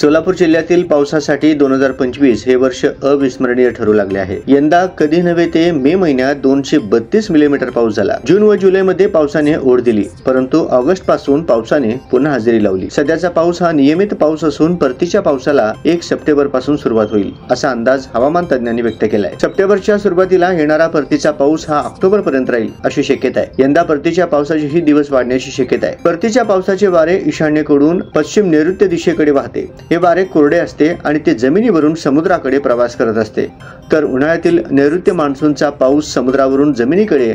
सोलापूर जिल्ह्यातील पावसासाठी 2025 हे वर्ष अविस्मरणीय ठरू लागले आहे। यंदा कधी नव्हे ते मे महिन्यात 232 मिलीमीटर पाऊस झाला। जून व जुलैमध्ये पावसाने ओढ दिली, परंतु ऑगस्ट पासून पावसाने पुन्हा हजेरी लावली। सध्याचा पाऊस हा नियमित पाऊस असून परतीच्या पावसाला 1 सप्टेंबर पासून सुरुवात होईल असा अंदाज हवामान तज्ञांनी व्यक्त केलाय। सप्टेंबरच्या सुरुवातीला येणारा परतीचा पाऊस हा ऑक्टोबर पर्यंत राहील अशी शक्यता आहे। यंदा परतीच्या पावसाचे ही दिवस वाढण्याची शक्यता आहे। परतीच्या पावसाचे वारे ईशान्येकडून पश्चिम नैऋत्य दिशेकडे वाहते। हे वारे कोरडे असते आणि ते जमिनीवरून समुद्राकडे प्रवास करत असते, तर उन्हाळ्यातील नैऋत्य मान्सूनचा पाऊस समुद्रावरून जमिनीकडे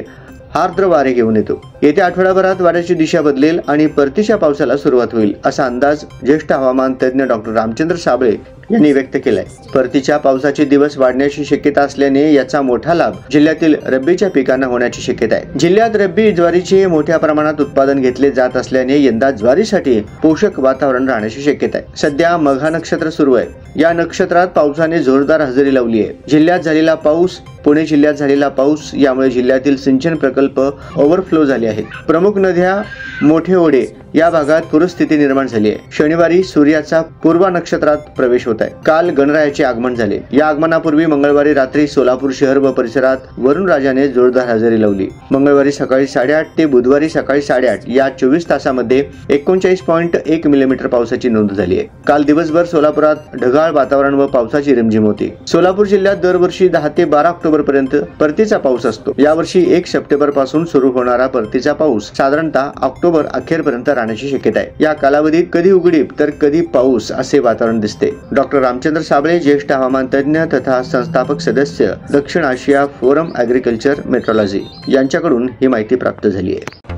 आर्द्र वारे घेऊन येतो। येत्या आठवड्याभरात वाऱ्याची दिशा बदलेल आणि परतीच्या पावसाला सुरुवात होईल असा अंदाज ज्येष्ठ हवामान तज्ञ डॉक्टर रामचंद्र साबळे यांनी व्यक्त केलाय। परतीच्या पावसाचे दिवस वाढण्याची शक्यता असल्याने याचा मोठा लाभ जिल्ह्यातील रब्बीच्या पिकांना होण्याची शक्यता आहे। जिल्ह्यात रब्बी ज्वारीचे मोठ्या प्रमाणात उत्पादन घेतले जात असल्याने यंदा ज्वारीसाठी पोषक वातावरण राहण्याची शक्यता आहे। सध्या मघा नक्षत्र सुरू आहे। या नक्षत्रात पावसाने जोरदार हजेरी लावली आहे। जिल्ह्यात झालेला पाऊस, पुणे जिल्ह्यात झालेला पाऊस यामुळे जिल्ह्यातील सिंचन प्रकल्प ओव्हरफ्लो झाले आहेत। प्रमुख नद्या, मोठे ओढे या भागात पूरस्थिती निर्माण झाली आहे। शनिवारी सूर्याचा पूर्वा नक्षत्रात प्रवेश होत आहे। काल गणरायाचे आगमन झाले। या आगमनापूर्वी मंगळवारी रात्री सोलापूर शहर व परिसरात वरुण राजाने जोरदार हजेरी लावली। मंगळवारी सकाळी 8:30 ते बुधवारी सकाळी 8:30 या 24 तासामध्ये 39.1 मिलीमीटर पावसाची नोंद झाली आहे। काल दिवसभर सोलापुरात ढगाळ वातावरण व पावसाची रिमझिम होती। सोलापूर जिल्ह्यात दरवर्षी 10 ते 12 ऑक्टोबर पर्यंत परतीचा पाऊस असतो। यावर्षी 1 सप्टेंबर पासून सुरू होणारा परतीचा पाऊस साधारणतः ऑक्टोबर अखेरपर्यंत राहण्याची शक्यता आहे। या कालावधीत कधी उघडीप तर कधी पाऊस असे वातावरण दिसते। डॉक्टर रामचंद्र साबळे, ज्येष्ठ हवामान तज्ञ तथा संस्थापक सदस्य, दक्षिण आशिया फोरम ॲग्रिकल्चर मेट्रोलॉजी यांच्याकडून ही माहिती प्राप्त झाली आहे।